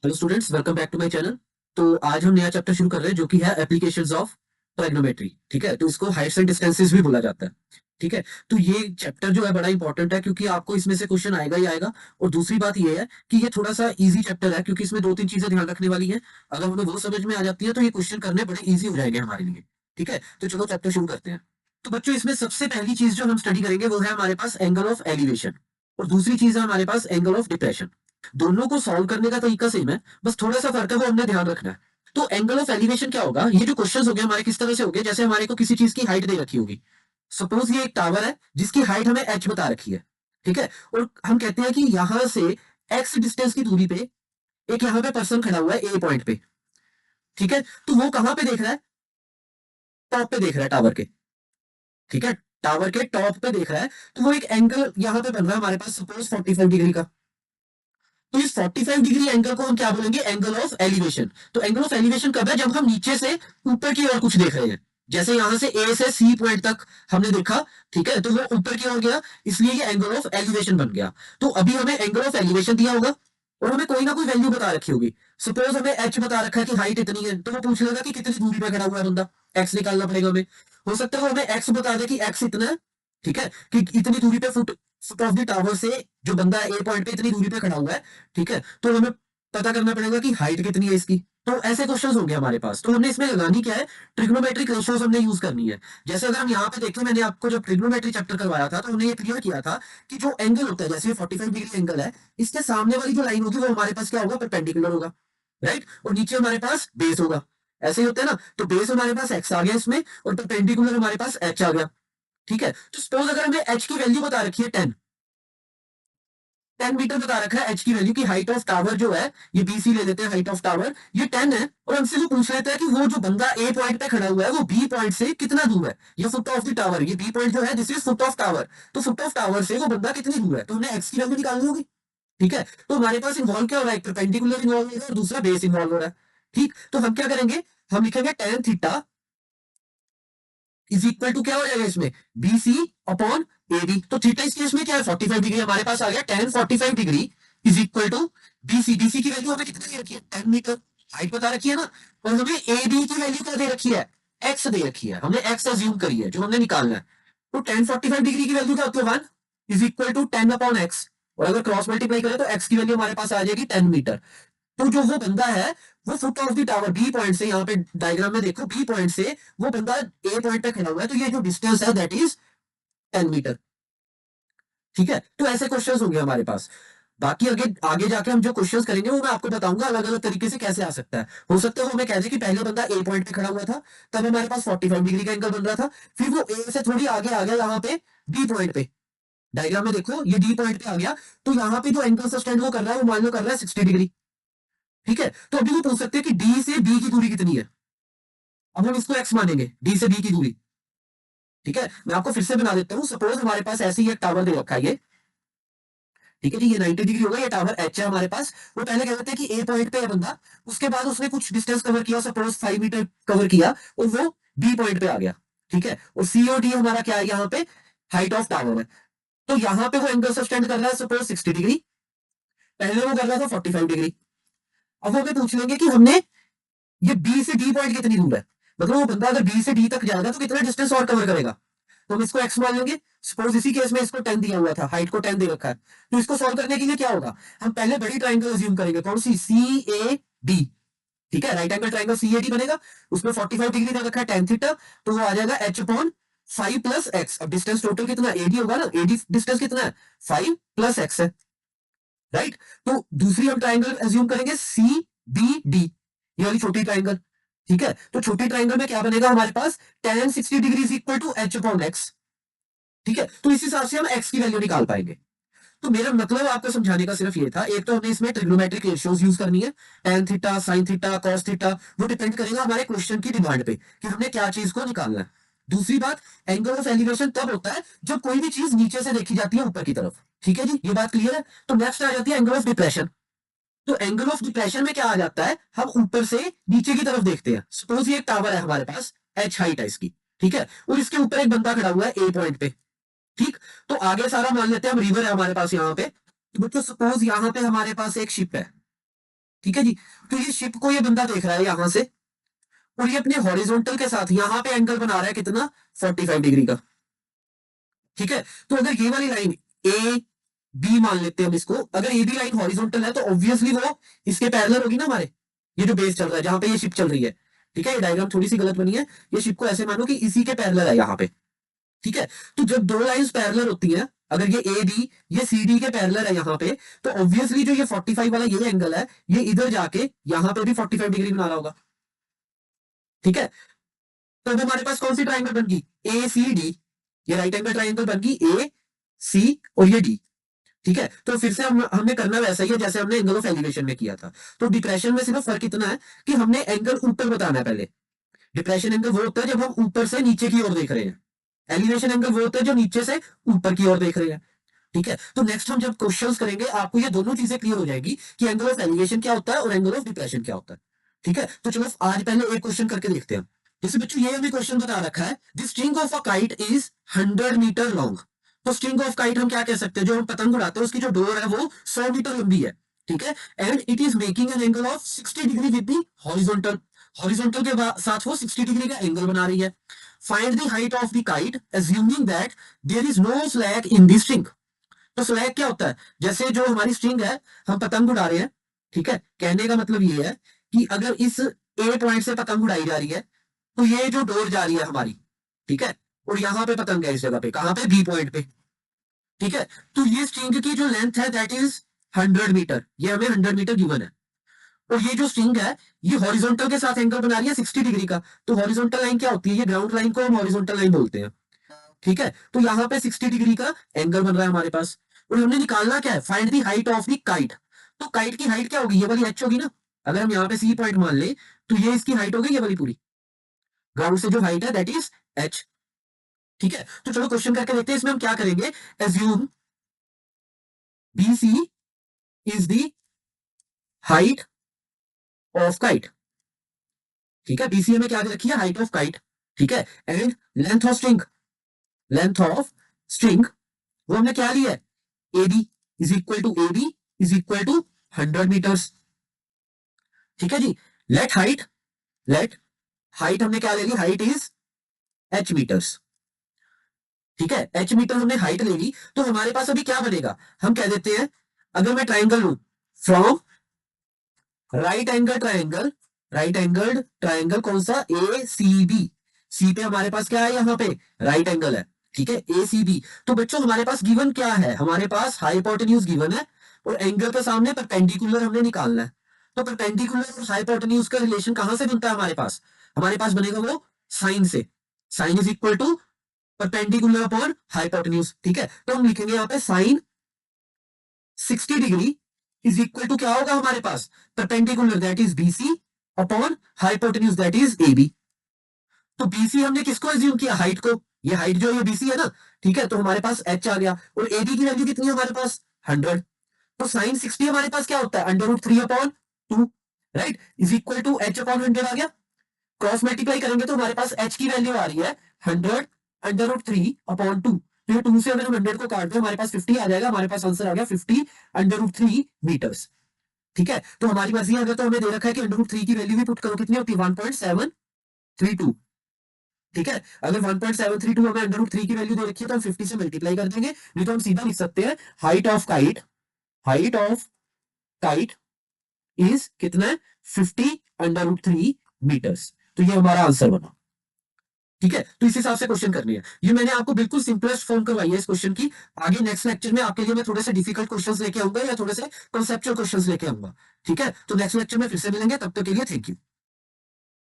Hello students, welcome back to my channel. तो आज हम नया चैप्टर शुरू कर रहे हैं जो कि है एप्लीकेशंस ऑफ ट्राइग्नोमेट्री। ठीक है, तो इसको हाइट्स एंड डिस्टेंसेस भी बोला जाता है। ठीक है, तो ये चैप्टर जो है बड़ा इंपॉर्टेंट है क्योंकि आपको इसमें से क्वेश्चन आएगा ही आएगा। और दूसरी बात ये है कि ये थोड़ा सा इजी चैप्टर है क्योंकि इसमें दो तीन चीजें ध्यान रखने वाली है। अगर हमें वो समझ में आ जाती है तो ये क्वेश्चन करने बड़े ईजी हो जाएंगे हमारे लिए। ठीक है, तो चलो चैप्टर शुरू करते हैं। तो बच्चों, इसमें सबसे पहली चीज जो हम स्टडी करेंगे वो है हमारे पास एंगल ऑफ एलिवेशन, और दूसरी चीज है हमारे पास एंगल ऑफ डिप्रेशन। दोनों को सॉल्व करने का तरीका सेम है, बस थोड़ा सा फर्क है, वो हमने ध्यान रखना है। तो एंगल ऑफ एलिवेशन क्या होगा? ये जो क्वेश्चंस हो गए हमारे किस तरह से हो गए, जैसे हमारे को किसी चीज की हाइट दे रखी होगी। सपोज ये एक टावर है जिसकी हाइट हमें एच बता रखी है। ठीक है, और हम कहते हैं कि यहां से एक्स डिस्टेंस की दूरी पे एक यहाँ पे पर्सन खड़ा हुआ है ए पॉइंट पे। ठीक है, तो वो कहां पे देख रहा है? टॉप पे देख रहा है टावर के। ठीक है, टावर के टॉप पे देख रहा है। तो वो एक एंगल यहाँ पे बन रहा है हमारे पास, सपोज 45 डिग्री का। तो इस 45 डिग्री एंगल को हम क्या बोलेंगे? Angle of elevation. तो एंगल ऑफ एलिवेशन कब है? जब हम नीचे से ऊपर की ओर कुछ देख रहे हैं। जैसे यहां से ए से सी पॉइंट तक हमने देखा। ठीक है, तो वो ऊपर की ओर गया, इसलिए ये एंगल ऑफ एलिवेशन बन गया। तो अभी हमें एंगल ऑफ एलिवेशन दिया होगा और हमें कोई ना कोई वैल्यू बता रखी होगी। सपोज हमें एच बता रखा है कि हाइट इतनी है, तो वो पूछ लेगा कि कितनी दूरी पे खड़ा हुआ है बंदा। एक्स निकालना पड़ेगा हमें। हो सकता है वो हमें एक्स बता दे कि एक्स इतना है। ठीक है, कि इतनी दूरी पे foot foot of the tower से जो बंदा ए पॉइंट पे इतनी दूरी पे खड़ा हुआ है। ठीक है, तो हमें पता करना पड़ेगा कि हाइट कितनी है इसकी। तो ऐसे क्वेश्चंस होंगे हमारे पास, तो हमने इसमें लगानी क्या है? ट्रिग्नोमेट्रिक रेशियोज हमने यूज करनी है। जैसे अगर हम यहाँ पे देखें, मैंने आपको जब ट्रिग्नोमेट्री चैप्टर करवाया था तो हमने ये क्लियर किया था कि जो एंगल होता है, जैसे 45 डिग्री एंगल है, इसके सामने वाली जो लाइन होगी वो हमारे पास क्या होगा? परपेंडिकुलर होगा। राइट, और नीचे हमारे पास बेस होगा। ऐसे ही होता है ना, तो बेस हमारे पास एक्स आ गया इसमें, और परपेंडिकुलर हमारे पास एच आ गया। ठीक है, तो सपोज अगर हमें एच की वैल्यू बता रखी है 10 मीटर बता रखा है एच की वैल्यू की। हाइट ऑफ टावर जो है, ये बीसी ले लेते हैं, हाइट ऑफ टावर ये 10 है, और हमसे वो पूछ लेता है कि वो जो बंदा ए पॉइंट पे खड़ा हुआ है वो बी पॉइंट से कितना दूर है। ये फुट ऑफ द टावर, ये बी पॉइंट जो है this is foot of tower. तो फुट ऑफ टावर से वो बंदा कितनी दूर है, तो हमने एक्स की वैल्यू निकालनी होगी। ठीक है, तो हमारे पास इन्वॉल्व क्या हो रहा है? एक परपेंडिकुलर इन्वॉल्व हो रहा है और दूसरा बेस इन्वॉल्व हो रहा है। ठीक, तो हम क्या करेंगे? हम लिखेंगे tan theta is equal to क्या हो जाएगा इसमें? B C upon A B. तो थीटा इस केस में क्या है? 45 डिग्री हमारे पास आ गया। Tan 45 degree is equal to B C. B C की वैल्यू हमें कितनी दे रखी है? 10 मीटर। हाइट बता रखी है ना। और हमें ए बी की वैल्यू क्या दे रखी है? एक्स दे रखी है। हमने एक्स अज्यूम करी है जो हमने निकालना है। तो टेन 45 डिग्री की वैल्यू क्या होती है? 1 is equal to 10 upon X. और अगर क्रॉस मल्टीप्लाई करें तो एक्स की वैल्यू हमारे पास आ जाएगी 10 मीटर। तो जो वो बंदा है वो foot of the tower B point से, यहाँ पे डायग्राम में देखो, बी पॉइंट से वो बंदा ए पॉइंट पे खड़ा हुआ है, तो ये जो डिस्टेंस है दैट इज 10 मीटर। ठीक है, तो ऐसे क्वेश्चंस होंगे हमारे पास। बाकी आगे आगे जाके हम जो क्वेश्चंस करेंगे वो मैं आपको बताऊंगा अलग अलग तरीके से कैसे आ सकता है। हो सकता है वो हमें कह दे कि पहले बंदा ए पॉइंट पे खड़ा हुआ था, तब हमारे पास 45 डिग्री का एंगल बन रहा था। फिर वो ए से थोड़ी आगे आ गया यहाँ पे बी पॉइंट पे। डायग्राम में देखो, ये डी पॉइंट पे आ गया। तो यहाँ पे जो एंगल सस्टेंड वो कर रहा है वो मान लो कर रहा है 60 डिग्री। ठीक है, तो अभी वो पूछ सकते हैं कि डी से बी की दूरी कितनी है। अब हम इसको एक्स मानेंगे, डी से बी की दूरी। ठीक है, मैं आपको फिर से बना देता हूँ। सपोज हमारे पास ऐसे ही एक टावर दे रखा है ये। ठीक है जी, ये 90 डिग्री होगा, ये टावर एच है हमारे पास। वो पहले कह देते हैं कि ए पॉइंट पे है बंदा। उसके बाद उसने कुछ डिस्टेंस कवर किया, सपोज 5 मीटर कवर किया, और वो बी पॉइंट पे आ गया। ठीक है, और सी और डी हमारा क्या है यहाँ पे? हाइट ऑफ टावर है। तो यहाँ पे वो एंगल सस्टेंड कर रहा है सपोज 60 डिग्री। पहले वो कर रहा था 45 डिग्री। अब वो हमें पूछ लेंगे कि हमने ये बी से डी पॉइंट कितनी दूर है। मतलब वो बंदा अगर बी से डी तक जाएगा तो कितना डिस्टेंस और कवर करेगा। तो हम इसको एक्स मान लेंगे। सपोज इसी केस में इसको 10 दिया हुआ था, हाइट को 10 दे रखा है। तो इसको सॉल्व करने के लिए क्या होगा? हम पहले बड़ी ट्राइंगल अज्यूम करेंगे, कौन सी? सी ए डी। ठीक है, right angle triangle C A D बनेगा। उसमें 45 डिग्री दे रखा है, टेन थीटा। तो वो आ जाएगा एच अपॉन 5 + एक्स। अब डिस्टेंस टोटल कितना? एडी होगा ना, एडी डिस्टेंस कितना है? 5 + एक्स है। राइट, तो दूसरी हम ट्राइंगल अज्यूम करेंगे सी बी डी, ये वाली छोटी ट्राइंगल। ठीक है, तो छोटी ट्राइंगल में क्या बनेगा हमारे पास? Tan 60 degree is equal to H upon X. ठीक है, तो इस हिसाब से हम एक्स की वैल्यू निकाल पाएंगे। तो मेरा मतलब आपको समझाने का सिर्फ ये था। एक तो हमने इसमें ट्रिग्नोमेट्रिक रेशियोज यूज करनी है, tan theta, sine theta, cos theta. वो डिपेंड करेगा हमारे क्वेश्चन की डिमांड पे कि हमने क्या चीज को निकालना है। दूसरी बात, एंगल ऑफ एलिवेशन तब होता है जब कोई भी चीज नीचे से देखी जाती है ऊपर की तरफ। ठीक है जी, ये बात क्लियर है। तो नेक्स्ट आ जाती है एंगल ऑफ डिप्रेशन। तो एंगल ऑफ डिप्रेशन में क्या आ जाता है? हम ऊपर से नीचे की तरफ देखते हैं। सपोज ये एक टावर है हमारे पास, एच हाइट है इसकी। ठीक है, और इसके ऊपर एक बंदा खड़ा हुआ है ए पॉइंट पे। ठीक, तो आगे सारा मान लेते हैं हम, रिवर है हमारे पास यहाँ पे। तो बच्चों सपोज यहाँ पे हमारे पास एक शिप है। ठीक है जी। तो ये शिप को ये बंदा देख रहा है यहां से, और ये अपने हॉरिजॉन्टल के साथ यहां पे एंगल बना रहा है कितना, 45 डिग्री का। ठीक है, तो अगर ये वाली लाइन ए बी मान लेते हैं हम इसको, अगर ए बी लाइन हॉरिजॉन्टल है तो ऑब्वियसली वो इसके पैरेलल होगी ना हमारे, ये जो बेस चल रहा है जहां पे ये शिप चल रही है। ठीक है, ये डायग्राम थोड़ी सी गलत बनी है, ये शिप को ऐसे मानो कि इसी के पैरेलल है यहाँ पे। ठीक है, तो जब दो लाइंस पैरेलल होती हैं, अगर ये ए बी ये सी डी के पैरेलल है यहाँ पे, तो ऑब्वियसली जो ये 45 वाला ये एंगल है, ये इधर जाके यहाँ पे भी 45 डिग्री बना रहा होगा। ठीक है, तो अब हमारे पास कौन सी ट्राइंगल बन गई, ए सी डी, ये राइट एंगल ट्राइंगल बन गई ए सी और ये डी। ठीक है, तो फिर से हमने करना वैसा ही है जैसे हमने एंगल ऑफ एलिवेशन में किया था। तो डिप्रेशन में सिर्फ फर्क इतना है कि हमने एंगल ऊपर बताना है पहले। डिप्रेशन एंगल वो होता है जब हम ऊपर से नीचे की ओर देख रहे हैं, एलिवेशन एंगल वो होता है जो नीचे से ऊपर की ओर देख रहे हैं। ठीक है, तो नेक्स्ट हम जब क्वेश्चंस करेंगे आपको ये दोनों चीजें क्लियर हो जाएगी कि एंगल ऑफ एलिवेशन क्या होता है और एंगल ऑफ डिप्रेशन क्या होता है। ठीक है, तो चलो आज पहले एक क्वेश्चन करके देखते हैं। जैसे बच्चों ये हमें क्वेश्चन बता रखा है, the string of a kite is 100 metre long. तो स्ट्रिंग ऑफ काइट हम क्या कह सकते हैं, जो हम पतंग उड़ाते हैं उसकी जो डोर है वो 100 मीटर लंबी है। ठीक है, and it is making an angle of 60 degree with the horizontal, horizontal के साथ वो 60 डिग्री का एंगल बना रही है। Find the height of the kite assuming that there is no slack in the string. तो स्लैग क्या होता है, जैसे जो हमारी स्ट्रिंग है, हम पतंग उड़ा रहे हैं। ठीक है, कहने का मतलब ये है कि अगर इस ए पॉइंट से पतंग उड़ाई जा रही है, तो ये जो डोर जा रही है हमारी, ठीक है, और यहां पे पतंग है इस जगह पे, कहां पे, बी पॉइंट पे। ठीक है, तो ये स्ट्रिंग की जो लेंथ है दैट इज 100 मीटर, ये हमें 100 मीटर गिवन है। और ये जो स्ट्रिंग है ये हॉरिजॉन्टल के साथ एंगल बना रही है 60 डिग्री का। तो हॉरिजॉन्टल लाइन क्या होती है, ये ग्राउंड लाइन को हम हॉरिजॉन्टल लाइन बोलते हैं। ठीक है, तो यहाँ पे 60 डिग्री का एंगल बन रहा है हमारे पास, और हमने निकालना क्या है, find the height of the kite. तो काइट की हाइट क्या होगी, ये वाली एच होगी ना। अगर हम यहाँ पे सी पॉइंट मान ले तो ये इसकी हाइट होगी, ये वाली पूरी ग्राउंड से जो हाइट है दैट इज एच। ठीक है, तो चलो क्वेश्चन करके देखते हैं। इसमें हम क्या करेंगे, assume B C is the height of kite. ठीक है, बीसीए में क्या दे रखी है, हाइट ऑफ काइट। ठीक है, and length of string, length of string वो हमने क्या लिया है, AB is equal to AB is equal to 100 metres. ठीक है जी, लेट हाइट, लेट हाइट हमने क्या ले ली, हाइट इज एच मीटर्स। ठीक है, एच मीटर हमने हाइट ले ली, तो हमारे पास अभी क्या बनेगा, हम कह देते हैं अगर मैं ट्राइंगल लू from right angle triangle, right angle triangle कौन सा, ए सी बी, सी पे हमारे पास क्या है, यहाँ पे राइट एंगल है। ठीक है, ए सी बी। तो बच्चों हमारे पास गिवन क्या है, हमारे पास हाइपोटेन्यूज गिवन है, और एंगल के सामने परपेंडिकुलर हमने निकालना है। तो परपेंडिकुलर और हाइपोटेन्यूज का रिलेशन कहां से बनता है, हमारे पास बनेगा वो साइन से। Sine is equal to perpendicular upon hypotenuse. ठीक है, तो हम लिखेंगे यहाँ पे sine 60 degree is equal to क्या होगा हमारे पास, perpendicular that is BC upon hypotenuse that is AB. तो बीसी हमने किसको अज्यूम किया, हाइट को, ये हाइट जो ये बीसी है ना। ठीक है, तो हमारे पास एच आ गया, और एबी की वैल्यू कितनी है हमारे पास, 100। तो साइन 60 हमारे पास क्या होता है, √3/2, right, is equal to H upon 100 आ गया। क्रॉस मल्टीप्लाई करेंगे तो हमारे पास एच की वैल्यू आ रही है 100√3/2। तो ये 2 से अगर हम 100 को काट दें हमारे पास 50 आ जाएगा, हमारे पास आंसर आ गया 50√3 मीटर्स। ठीक है, तो हमारी मर्जी है, अगर तो हमें दे रखा है कि √3 की वैल्यू भी पुट करो, कितनी होती है, 1.732। ठीक है, अगर 1.732 हमें √3 की वैल्यू दे रखी है तो हम 50 से मल्टीप्लाई कर देंगे, नहीं तो हम सीधा लिख सकते हैं height of kite, height of kite is कितना है, 50√3 मीटर्स। तो ये हमारा आंसर बना। ठीक है, तो इस हिसाब से क्वेश्चन करनी है। ये मैंने आपको बिल्कुल सिंपलेस्ट फॉर्म करवाई है इस क्वेश्चन की। आगे नेक्स्ट लेक्चर में आपके लिए मैं थोड़े से डिफिकल्ट क्वेश्चंस लेके आऊंगा या थोड़े से कॉन्सेप्चुअल क्वेश्चंस लेके आऊंगा। ठीक है, तो नेक्स्ट लेक्चर में फिर से मिलेंगे, तब तक के लिए थैंक यू।